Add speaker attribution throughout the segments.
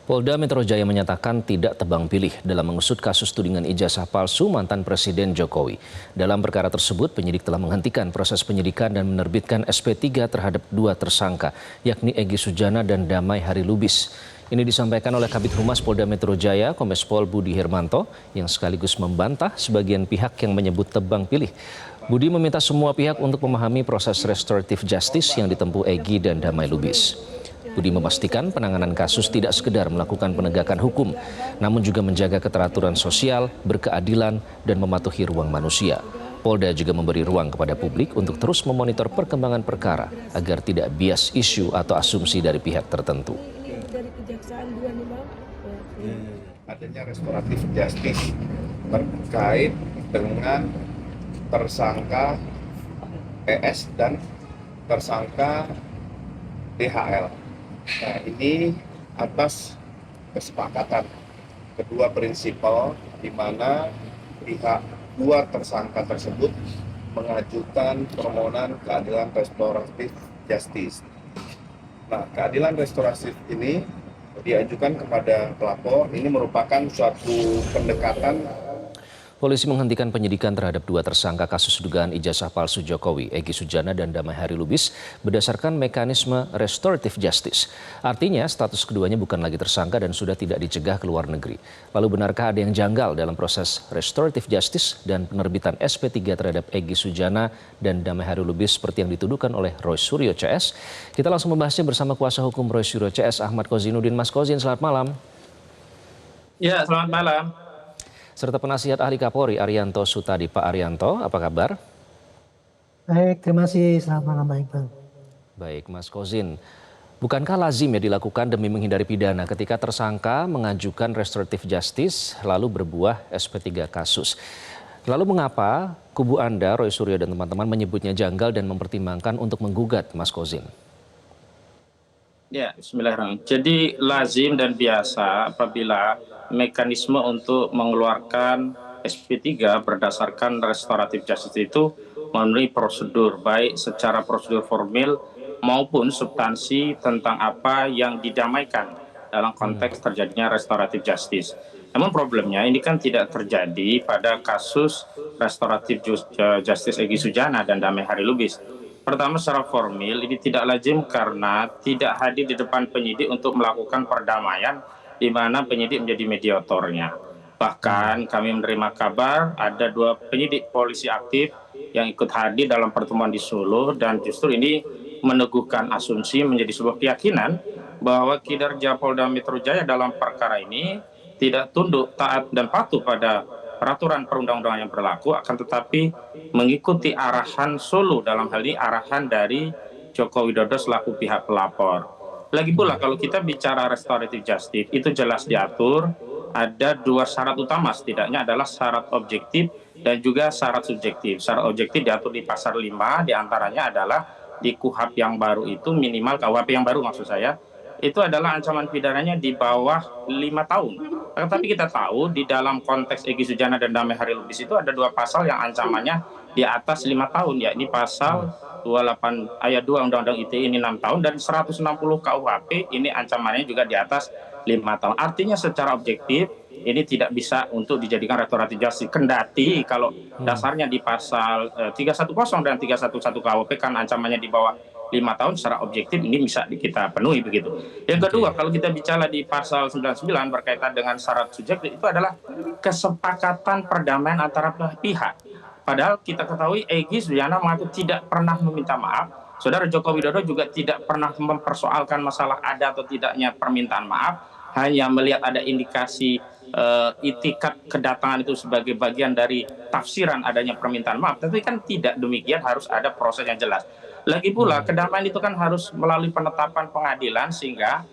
Speaker 1: Polda Metro Jaya menyatakan tidak tebang pilih dalam mengusut kasus tudingan ijazah palsu mantan Presiden Jokowi. Dalam perkara tersebut, penyidik telah menghentikan proses penyidikan dan menerbitkan SP3 terhadap dua tersangka, yakni Egy Sujana dan Damai Hari Lubis. Ini disampaikan oleh Kabid Humas Polda Metro Jaya, Kombes Pol Budi Hermanto, yang sekaligus membantah sebagian pihak yang menyebut tebang pilih. Budi meminta semua pihak untuk memahami proses restoratif justice yang ditempuh Egy dan Damai Lubis. Budi memastikan penanganan kasus tidak sekedar melakukan penegakan hukum, namun juga menjaga keteraturan sosial, berkeadilan, dan mematuhi ruang manusia. Polda juga memberi ruang kepada publik untuk terus memonitor perkembangan perkara agar tidak bias isu atau asumsi dari pihak tertentu.
Speaker 2: Adanya restoratif justice terkait dengan tersangka ES dan tersangka DHL. Nah, ini atas kesepakatan kedua prinsipal di mana pihak dua tersangka tersebut mengajukan permohonan keadilan restoratif justice. Nah, keadilan restoratif ini diajukan kepada pelapor. Ini merupakan suatu pendekatan.
Speaker 1: Polisi menghentikan penyidikan terhadap dua tersangka kasus dugaan ijazah palsu Jokowi, Egy Sujana dan Damai Hari Lubis, berdasarkan mekanisme restoratif justice. Artinya, status keduanya bukan lagi tersangka dan sudah tidak dicegah ke luar negeri. Lalu benarkah ada yang janggal dalam proses restoratif justice dan penerbitan SP3 terhadap Egy Sujana dan Damai Hari Lubis seperti yang dituduhkan oleh Roy Suryo CS? Kita langsung membahasnya bersama kuasa hukum Roy Suryo CS, Ahmad Kozinuddin. Mas Kozin, selamat malam.
Speaker 3: Ya, selamat malam.
Speaker 1: Serta penasihat ahli Kapolri Arianto Sutadi. Pak Arianto, apa kabar?
Speaker 4: Baik, terima kasih. Selamat malam, Pak Iqbal.
Speaker 1: Baik, Mas Kozin. Bukankah lazim ya dilakukan demi menghindari pidana ketika tersangka mengajukan restoratif justice lalu berbuah SP3 kasus? Lalu mengapa kubu Anda, Roy Suryo dan teman-teman menyebutnya janggal dan mempertimbangkan untuk menggugat, Mas Kozin?
Speaker 3: Ya, bismillahirrahmanirrahim. Jadi lazim dan biasa apabila mekanisme untuk mengeluarkan SP3 berdasarkan restoratif justice itu memenuhi prosedur, baik secara prosedur formil maupun substansi tentang apa yang didamaikan dalam konteks terjadinya restoratif justice. Namun problemnya ini kan tidak terjadi pada kasus restoratif justice Egy Sujana dan Damai Hari Lubis. Pertama, secara formil ini tidak lazim karena tidak hadir di depan penyidik untuk melakukan perdamaian di mana penyidik menjadi mediatornya. Bahkan kami menerima kabar ada dua penyidik polisi aktif yang ikut hadir dalam pertemuan di Solo dan justru ini meneguhkan asumsi menjadi sebuah keyakinan bahwa kinerja Polda Metro Jaya dalam perkara ini tidak tunduk, taat, dan patuh pada peraturan perundang-undangan yang berlaku, akan tetapi mengikuti arahan Solo, dalam hal ini arahan dari Joko Widodo selaku pihak pelapor. Lagi pula kalau kita bicara restoratif justice itu jelas diatur, ada dua syarat utama setidaknya adalah syarat objektif dan juga syarat subjektif. Syarat objektif diatur di pasal 5, diantaranya adalah di KUHP yang baru itu minimal, KUHP yang baru maksud saya, itu adalah ancaman pidananya di bawah 5 tahun. Tapi kita tahu di dalam konteks Egy Sujana dan Damai Hari Lubis itu ada dua pasal yang ancamannya di atas 5 tahun, yakni pasal 28 ayat 2 Undang-Undang ITE ini 6 tahun dan 160 KUHP ini ancamannya juga di atas 5 tahun. Artinya secara objektif ini tidak bisa untuk dijadikan restoratif justice. Kendati kalau dasarnya di pasal 310 dan 311 KUHP kan ancamannya di bawah 5 tahun, secara objektif ini bisa kita penuhi begitu. Yang kedua, kalau kita bicara di pasal 99 berkaitan dengan syarat subjektif itu adalah kesepakatan perdamaian antara pihak. Padahal kita ketahui Egy Sujana mengaku tidak pernah meminta maaf. Saudara Joko Widodo juga tidak pernah mempersoalkan masalah ada atau tidaknya permintaan maaf. Hanya melihat ada indikasi itikat kedatangan itu sebagai bagian dari tafsiran adanya permintaan maaf. Tapi kan tidak demikian, harus ada proses yang jelas. Lagi pula kedamaian itu kan harus melalui penetapan pengadilan sehingga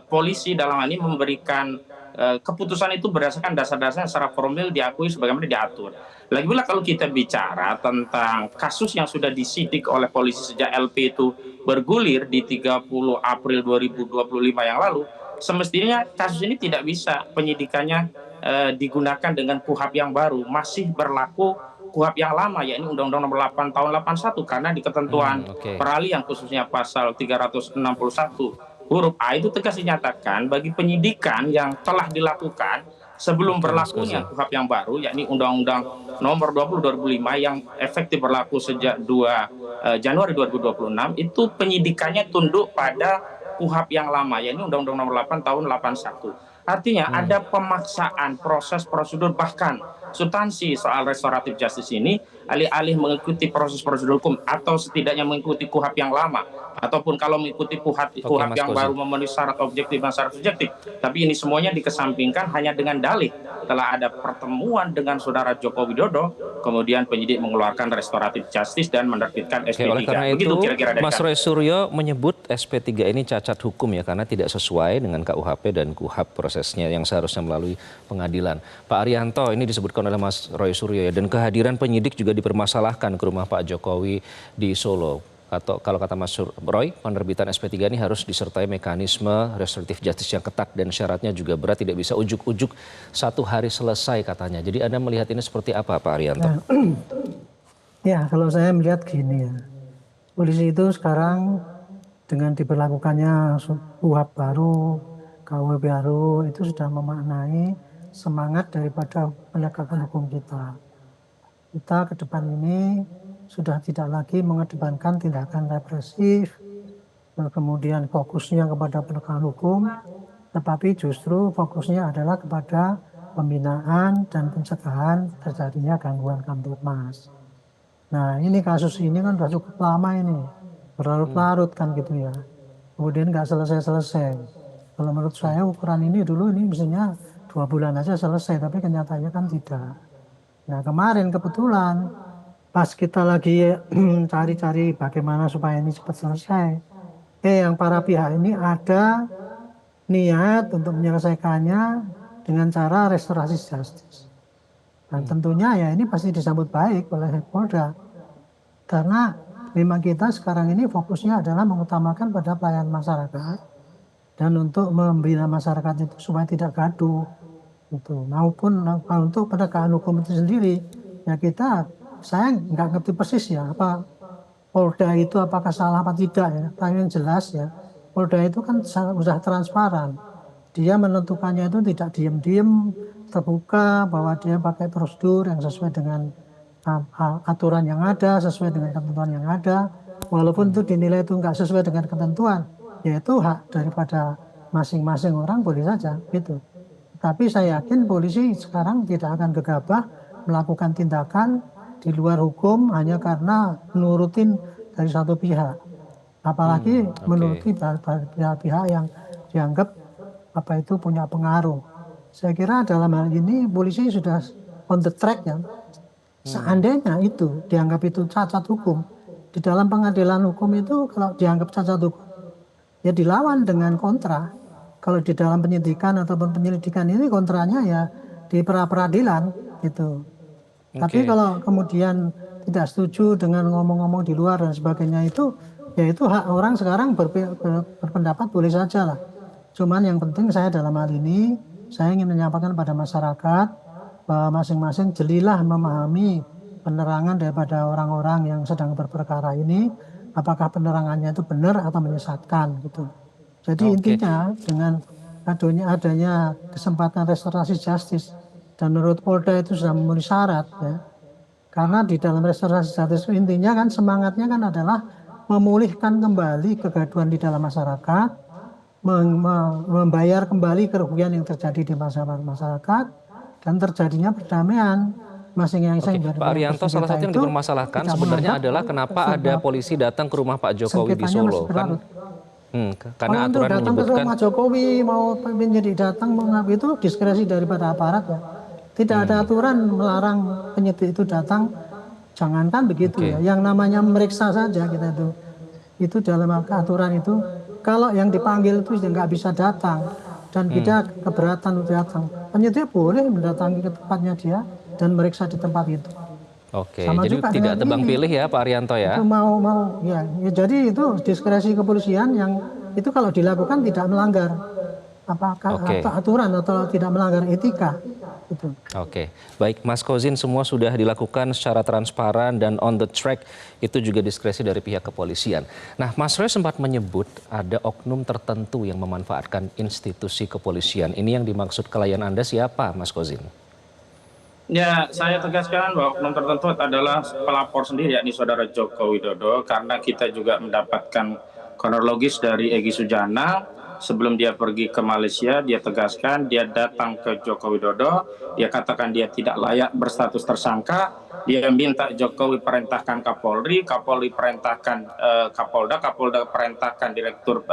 Speaker 3: polisi dalam hal ini memberikan keputusan itu berdasarkan dasar-dasarnya secara formil diakui sebagaimana diatur. Lagi pula kalau kita bicara tentang kasus yang sudah disidik oleh polisi sejak LP itu bergulir di 30 April 2025 yang lalu, semestinya kasus ini tidak bisa penyidikannya digunakan dengan KUHP yang baru, masih berlaku KUHP yang lama, yakni Undang-Undang Nomor 8 Tahun 81, karena di ketentuan peralihan khususnya pasal 361 huruf A itu tegas dinyatakan bagi penyidikan yang telah dilakukan sebelum
Speaker 1: Oke, Mas Goza.
Speaker 3: berlakunya KUHP yang baru, yakni Undang-Undang Nomor 20 2005 yang efektif berlaku sejak 2 Januari 2026, itu penyidikannya tunduk pada KUHP yang lama, yakni Undang-Undang Nomor 8 tahun 81. Artinya ada pemaksaan proses prosedur, bahkan substansi soal restoratif justice ini alih-alih mengikuti proses prosedur hukum atau setidaknya mengikuti KUHP yang lama, ataupun kalau mengikuti KUHP
Speaker 1: Mas
Speaker 3: yang
Speaker 1: Goza.
Speaker 3: baru memenuhi syarat objektif dan syarat subjektif, tapi ini semuanya dikesampingkan hanya dengan dalih telah ada pertemuan dengan saudara Joko Widodo, kemudian penyidik mengeluarkan restoratif justice dan menerbitkan
Speaker 1: Oke, oleh
Speaker 3: SP3.
Speaker 1: karena itu,
Speaker 3: Begitu kira-kira dari
Speaker 1: Mas
Speaker 3: kami.
Speaker 1: Roy Suryo menyebut SP3 ini cacat hukum ya, karena tidak sesuai dengan KUHP dan KUHAP prosesnya yang seharusnya melalui pengadilan. Pak Arianto, ini disebutkan oleh Mas Roy Suryo ya, dan kehadiran penyidik juga dipermasalahkan ke rumah Pak Jokowi di Solo. Atau kalau kata Mas Roy, penerbitan SP3 ini harus disertai mekanisme restoratif justice yang ketat dan syaratnya juga berat, tidak bisa ujuk-ujuk 1 hari selesai katanya. Jadi Anda melihat ini seperti apa, Pak Arianto?
Speaker 4: Ya, kalau saya melihat gini ya, polisi itu sekarang dengan diberlakukannya KUHP baru, KUHP baru, itu sudah memaknai semangat daripada penegakan hukum kita. Kita ke depan ini sudah tidak lagi mengedepankan tindakan represif, kemudian fokusnya kepada penegakan hukum, tetapi justru fokusnya adalah kepada pembinaan dan pencegahan terjadinya gangguan kamtipmas. Nah, ini kasus ini kan sudah cukup lama ini, berlarut-larut kan gitu ya. Kemudian nggak selesai-selesai. Kalau menurut saya ukuran ini dulu ini mestinya 2 bulan aja selesai, tapi kenyataannya kan tidak. Nah, kemarin kebetulan pas kita lagi cari-cari bagaimana supaya ini cepat selesai, yang para pihak ini ada niat untuk menyelesaikannya dengan cara restorasi justice. Dan tentunya ya ini pasti disambut baik oleh Polda. Karena memang kita sekarang ini fokusnya adalah mengutamakan pada pelayanan masyarakat dan untuk membina masyarakat itu supaya tidak gaduh. Gitu. Maupun untuk penegakan hukum itu sendiri, ya saya nggak ngerti persis ya apa Polda itu apakah salah apa tidak ya. Tapi yang jelas ya Polda itu kan sudah transparan, dia menentukannya itu tidak diam-diam, terbuka bahwa dia pakai prosedur yang sesuai dengan aturan yang ada, sesuai dengan ketentuan yang ada, walaupun itu dinilai itu nggak sesuai dengan ketentuan, yaitu hak daripada masing-masing orang, boleh saja gitu. Tapi saya yakin polisi sekarang tidak akan gegabah melakukan tindakan di luar hukum hanya karena menurutin dari satu pihak. Apalagi menuruti pihak-pihak yang dianggap punya pengaruh. Saya kira dalam hal ini polisi sudah on the track ya. Seandainya itu dianggap itu cacat hukum, di dalam pengadilan hukum itu kalau dianggap cacat hukum, ya dilawan dengan kontra. Kalau di dalam penyidikan ataupun penyelidikan ini kontranya ya di peradilan gitu. Tapi kalau kemudian tidak setuju dengan ngomong-ngomong di luar dan sebagainya itu, ya itu hak orang sekarang berpendapat boleh saja lah. Cuman yang penting saya dalam hal ini, saya ingin menyampaikan pada masyarakat bahwa masing-masing jelilah memahami penerangan daripada orang-orang yang sedang berperkara ini, apakah penerangannya itu benar atau menyesatkan gitu. Jadi intinya dengan adanya kesempatan restorasi justice dan menurut Polda itu sudah memenuhi syarat ya. Karena di dalam restorasi justice intinya kan semangatnya kan adalah memulihkan kembali kegaduhan di dalam masyarakat, membayar kembali kerugian yang terjadi di masyarakat dan terjadinya perdamaian. Masing-masing
Speaker 1: Pak Arianto, salah satu yang dipermasalahkan sebenarnya adalah kenapa ada polisi datang ke rumah Pak Jokowi di Solo kan? Karena aturan
Speaker 4: datang
Speaker 1: menyebutkan
Speaker 4: ke rumah Jokowi mau penyidik datang itu diskresi daripada aparat ya. Tidak ada aturan melarang penyidik itu datang. Jangankan begitu ya. Yang namanya memeriksa saja kita itu dalam aturan itu kalau yang dipanggil itu nggak bisa datang dan kita keberatan untuk datang, penyidik boleh mendatangi ke tempatnya dia dan meriksa di tempat itu.
Speaker 1: Oke, jadi tidak tebang pilih ya Pak Arianto ya?
Speaker 4: Itu mau ya, jadi itu diskresi kepolisian yang itu kalau dilakukan tidak melanggar. apakah
Speaker 1: Oke.
Speaker 4: aturan atau tidak melanggar etika. Gitu.
Speaker 1: Oke, baik Mas Kozin, semua sudah dilakukan secara transparan dan on the track, itu juga diskresi dari pihak kepolisian. Nah, Mas Roy sempat menyebut ada oknum tertentu yang memanfaatkan institusi kepolisian. Ini yang dimaksud klien Anda siapa, Mas Kozin?
Speaker 3: Ya, saya tegaskan bahwa oknum tertentu adalah pelapor sendiri, yakni Saudara Joko Widodo, karena kita juga mendapatkan kronologis dari Egy Sujana. Sebelum dia pergi ke Malaysia, dia tegaskan dia datang ke Joko Widodo, dia katakan dia tidak layak berstatus tersangka, dia minta Jokowi perintahkan Kapolri, Kapolri perintahkan Kapolda, Kapolda perintahkan Direktur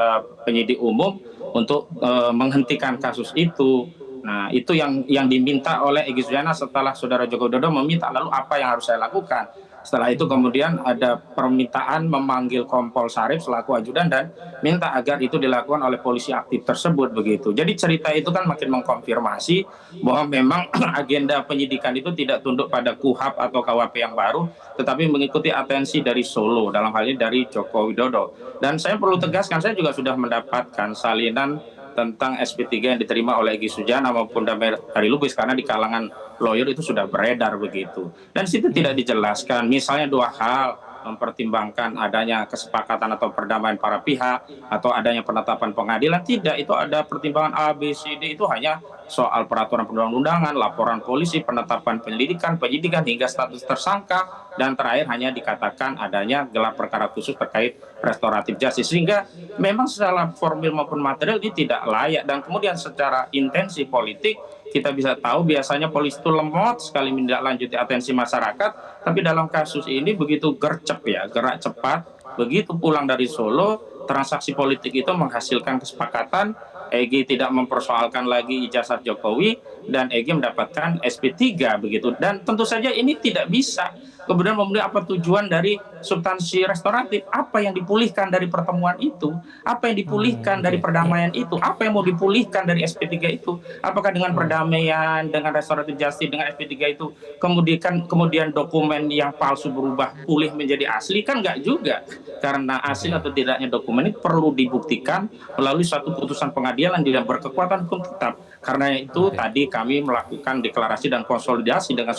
Speaker 3: Penyidik Umum untuk menghentikan kasus itu. Nah, itu yang diminta oleh Egy Sujana setelah Saudara Joko Widodo meminta, lalu apa yang harus saya lakukan? Setelah itu kemudian ada permintaan memanggil Kompol Sarif selaku ajudan dan minta agar itu dilakukan oleh polisi aktif tersebut begitu. Jadi cerita itu kan makin mengkonfirmasi bahwa memang agenda penyidikan itu tidak tunduk pada KUHP atau KUHP yang baru, tetapi mengikuti atensi dari Solo, dalam hal ini dari Joko Widodo. Dan saya perlu tegaskan, saya juga sudah mendapatkan salinan tentang SP3 yang diterima oleh Egy Sujana maupun Damai Hari Lubis, karena di kalangan lawyer itu sudah beredar begitu. Dan situ tidak dijelaskan, misalnya dua hal, mempertimbangkan adanya kesepakatan atau perdamaian para pihak atau adanya penetapan pengadilan. Tidak, itu ada pertimbangan A, B, C, D, itu hanya soal peraturan perundang-undangan, laporan polisi, penetapan penyidikan hingga status tersangka, dan terakhir hanya dikatakan adanya gelar perkara khusus terkait restoratif justice, sehingga memang secara formil maupun material ini tidak layak. Dan kemudian secara intensi politik kita bisa tahu biasanya polisi itu lemot sekali menindaklanjuti atensi masyarakat, tapi dalam kasus ini begitu gercep ya, gerak cepat, begitu pulang dari Solo, transaksi politik itu menghasilkan kesepakatan. Egy tidak mempersoalkan lagi ijazah Jokowi dan Egy mendapatkan SP3 begitu. Dan tentu saja ini tidak bisa kemudian memenuhi apa tujuan dari substansi restoratif, apa yang dipulihkan dari pertemuan itu, apa yang dipulihkan dari perdamaian itu, apa yang mau dipulihkan dari SP3 itu, apakah dengan perdamaian, dengan restoratif justice, dengan SP3 itu kemudian dokumen yang palsu berubah pulih menjadi asli, kan enggak juga, karena asli atau tidaknya dokumen ini perlu dibuktikan melalui suatu putusan pengadilan yang berkekuatan hukum tetap. Karena itu tadi kami melakukan deklarasi dan konsolidasi dengan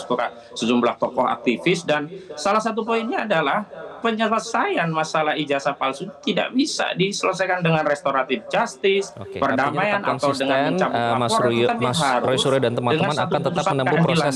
Speaker 3: sejumlah tokoh aktivis, dan salah satu poinnya adalah penyelesaian masalah ijazah palsu tidak bisa diselesaikan dengan restoratif justice, perdamaian atau dengan mencabut laporan,
Speaker 1: Mas Roy Suryo dan teman-teman akan tetap menempuh proses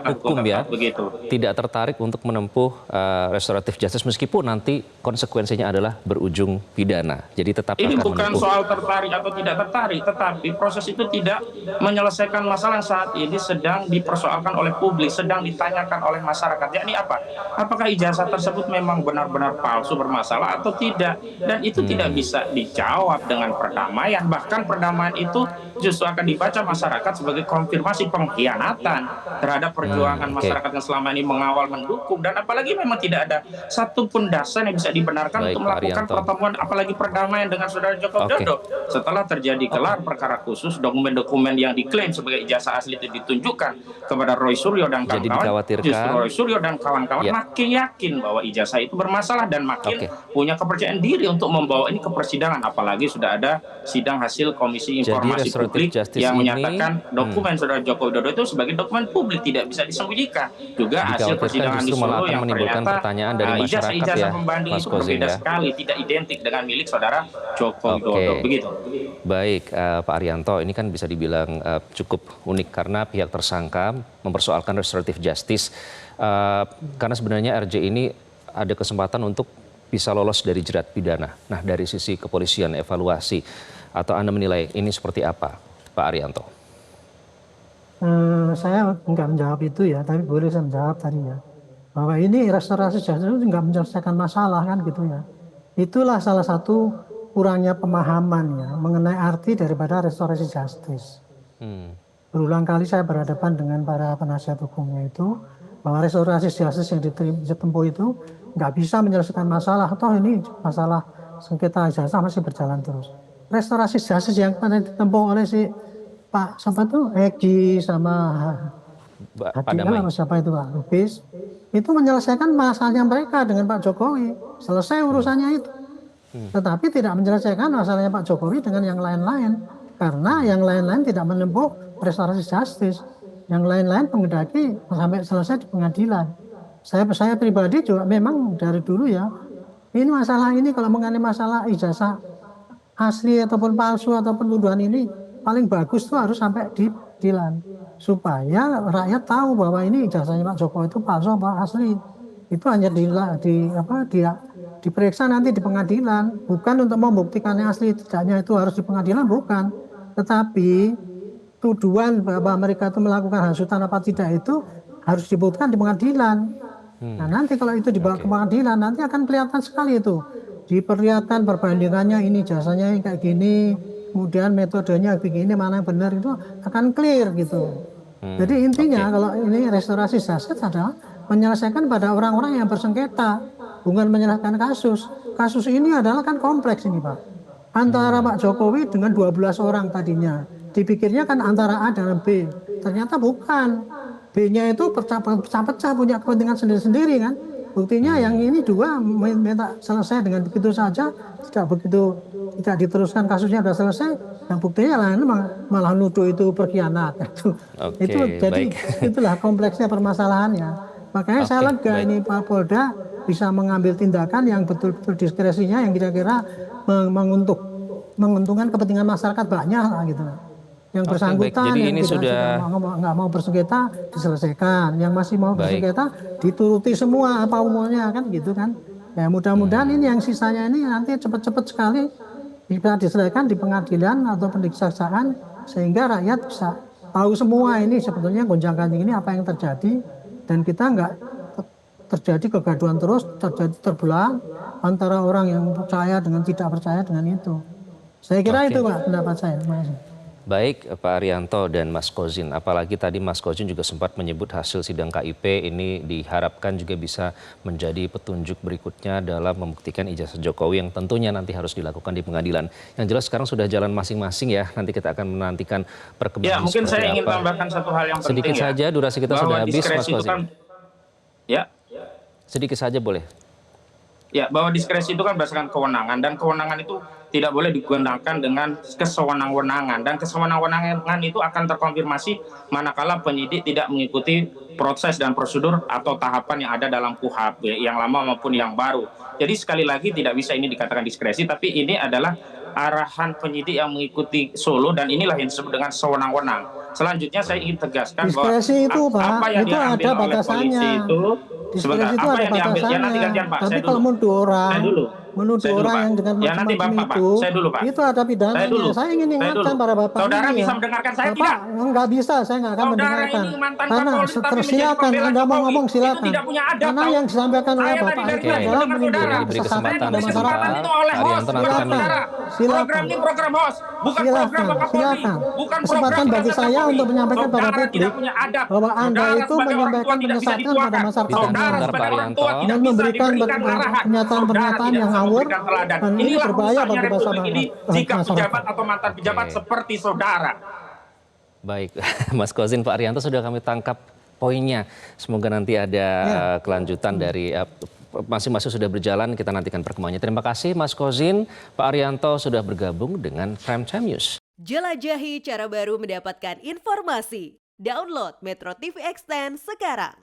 Speaker 1: hukum ya,
Speaker 3: begitu.
Speaker 1: Tidak tertarik untuk menempuh restoratif justice meskipun nanti konsekuensinya adalah berujung pidana. Jadi tetap
Speaker 3: ini
Speaker 1: akan
Speaker 3: bukan
Speaker 1: menempuh.
Speaker 3: soal tertarik atau tidak tertarik, tetapi proses itu tidak menyelesaikan masalah yang saat ini sedang dipersoalkan oleh publik, sedang ditanyakan oleh masyarakat. Yakni apa? Apakah ijazah tersebut memang benar-benar palsu, bermasalah atau tidak? Dan itu tidak bisa dijawab dengan perdamaian. Bahkan perdamaian itu justru akan dibaca masyarakat sebagai konfirmasi pengkhianatan terhadap perjuangan masyarakat yang selama ini mengawal, mendukung, dan apalagi memang tidak ada satupun dasar yang bisa dibenarkan untuk melakukan pertemuan apalagi perdamaian dengan Saudara Joko Widodo. Setelah terjadi gelar perkara khusus, dokumen-dokumen yang diklaim sebagai ijazah asli itu ditunjukkan kepada Roy Suryo dan kawan-kawan, justru Roy Suryo dan kawan-kawan makin yakin bahwa ijazah itu bermasalah dan makin punya kepercayaan diri untuk membawa ini ke persidangan, apalagi sudah ada sidang hasil Komisi Informasi Publik yang menyatakan dokumen Saudara Joko Widodo itu sebagai dokumen publik, tidak bisa disembunyikan. Juga hasil persidangan di Solo yang ternyata ijazah pembanding itu berbeda sekali, tidak identik dengan milik Saudara Joko Widodo. Begitu.
Speaker 1: Baik, Pak Arianto, ini kan bisa dibilang cukup unik karena pihak tersangka mempersoalkan restoratif justice karena sebenarnya RJ ini ada kesempatan untuk bisa lolos dari jerat pidana. Nah, dari sisi kepolisian evaluasi atau Anda menilai ini seperti apa, Pak Arianto?
Speaker 4: Saya enggak menjawab itu ya, tapi boleh saya menjawab tadi ya, bahwa ini restorasi justice itu enggak menyelesaikan masalah kan gitu ya. Itulah salah satu kurangnya pemahaman ya mengenai arti daripada restorasi justice. Berulang kali saya berhadapan dengan para penasihat hukumnya itu, bahwa restorasi justice yang ditempuh itu nggak bisa menyelesaikan masalah. Toh ini masalah sengketa ijazah masih berjalan terus. Restorasi justice yang ditempuh oleh si Pak siapa itu Egy sama Hadiah siapa itu Pak Lubis, itu menyelesaikan masalahnya mereka dengan Pak Jokowi. Selesai urusannya itu. Tetapi tidak menyelesaikan masalahnya Pak Jokowi dengan yang lain-lain. karena yang lain-lain tidak menempuh restorasi justice. Yang lain-lain menghendaki sampai selesai di pengadilan. Saya pribadi juga memang dari dulu ya, ini masalah ini kalau mengenai masalah ijazah asli ataupun palsu ataupun tuduhan ini paling bagus tuh harus sampai di pengadilan supaya rakyat tahu bahwa ini ijazahnya Pak Jokowi itu palsu apa asli. Itu hanya diperiksa nanti di pengadilan, bukan untuk membuktikan yang asli tidaknya itu harus di pengadilan, bukan. Tetapi tuduhan bahwa mereka itu melakukan hasutan apa tidak itu harus dibuktikan di pengadilan. Nah nanti kalau itu dibawa ke pengadilan nanti akan kelihatan sekali itu, diperlihatkan perbandingannya ini jasanya kayak gini, kemudian metodenya begini, mana yang benar itu akan clear gitu. Jadi intinya kalau ini restorasi justice adalah menyelesaikan pada orang-orang yang bersengketa, bukan menyelesaikan kasus. Kasus ini adalah kan kompleks ini Pak. Antara Pak Jokowi dengan 12 orang tadinya. Dipikirnya kan antara A dan B. Ternyata bukan. B-nya itu pecah-pecah punya kepentingan sendiri-sendiri kan. Buktinya yang ini dua minta selesai dengan begitu saja, tidak diteruskan kasusnya sudah selesai. Yang buktinya lain malah nuduh itu berkhianat. Itu jadi itulah kompleksnya permasalahannya. Makanya saya lega ini Pak Polda bisa mengambil tindakan yang betul-betul diskresinya yang kira-kira menguntungkan kepentingan masyarakat banyak lah gitu. Yang bersangkutan
Speaker 1: jadi
Speaker 4: yang
Speaker 1: ini
Speaker 4: nggak mau bersengketa diselesaikan, yang masih mau bersengketa dituruti semua apa umumnya kan gitu kan. Ya mudah-mudahan ini yang sisanya ini nanti cepat-cepat sekali bisa diselesaikan di pengadilan atau pendidikan sehingga rakyat bisa tahu semua ini sebetulnya gonjang-ganjing ini apa yang terjadi dan kita nggak terjadi kegaduhan terus, terjadi terbelah antara orang yang percaya dengan tidak percaya dengan itu. Saya kira itu Pak pendapat saya. Terima kasih.
Speaker 1: Baik Pak Arianto dan Mas Kozin, apalagi tadi Mas Kozin juga sempat menyebut hasil sidang KIP ini diharapkan juga bisa menjadi petunjuk berikutnya dalam membuktikan ijazah Jokowi yang tentunya nanti harus dilakukan di pengadilan. Yang jelas sekarang sudah jalan masing-masing ya, nanti kita akan menantikan perkembangan.
Speaker 3: Ya mungkin saya ingin tambahkan satu hal yang penting
Speaker 1: sedikit saja, durasi kita sudah habis Mas Kozin. Sedikit saja boleh.
Speaker 3: Ya, bahwa diskresi itu kan berdasarkan kewenangan dan kewenangan itu tidak boleh digunakan dengan kesewenang-wenangan dan kesewenang-wenangan itu akan terkonfirmasi manakala penyidik tidak mengikuti proses dan prosedur atau tahapan yang ada dalam KUHP yang lama maupun yang baru. Jadi sekali lagi tidak bisa ini dikatakan diskresi, tapi ini adalah arahan penyidik yang mengikuti Solo dan inilah yang disebut dengan sewenang-wenang. Selanjutnya saya ingin tegaskan bahwa apa yang diambil oleh polisi itu sebentar, apa yang diambil ya nanti gantian Pak.
Speaker 4: Tapi kalau menuduh orang yang dengan macam-macam itu ada pidananya. Saya ingin ingatkan para bapak
Speaker 3: saudara
Speaker 4: ini
Speaker 3: bisa
Speaker 4: ya.
Speaker 3: mendengarkan saya
Speaker 4: Bapak,
Speaker 3: tidak?
Speaker 4: Enggak bisa, saya enggak akan mendengarkan. Karena silakan Anda mau ngomong silakan. Karena yang disampaikan oleh Bapak itu adalah menimbulkan kesesatan pada masyarakat.
Speaker 3: Program ini program host, bukan program Bapak Polri, bukan
Speaker 4: kesempatan bagi saya untuk menyampaikan pada publik bahwa Anda itu menyampaikan penyesatan pada masyarakat dan memberikan pernyataan-pernyataan yang ngawur dan ini berbahaya bagi masyarakat.
Speaker 3: Jika pejabat atau mantan pejabat seperti saudara.
Speaker 1: Baik, Mas Kozin, Pak Arianto sudah kami tangkap poinnya. Semoga nanti ada kelanjutan dari masing-masing sudah berjalan, kita nantikan perkembangannya. Terima kasih Mas Kozin, Pak Arianto sudah bergabung dengan Prime Time News.
Speaker 5: Jelajahi cara baru mendapatkan informasi. Download Metro TV Extend sekarang.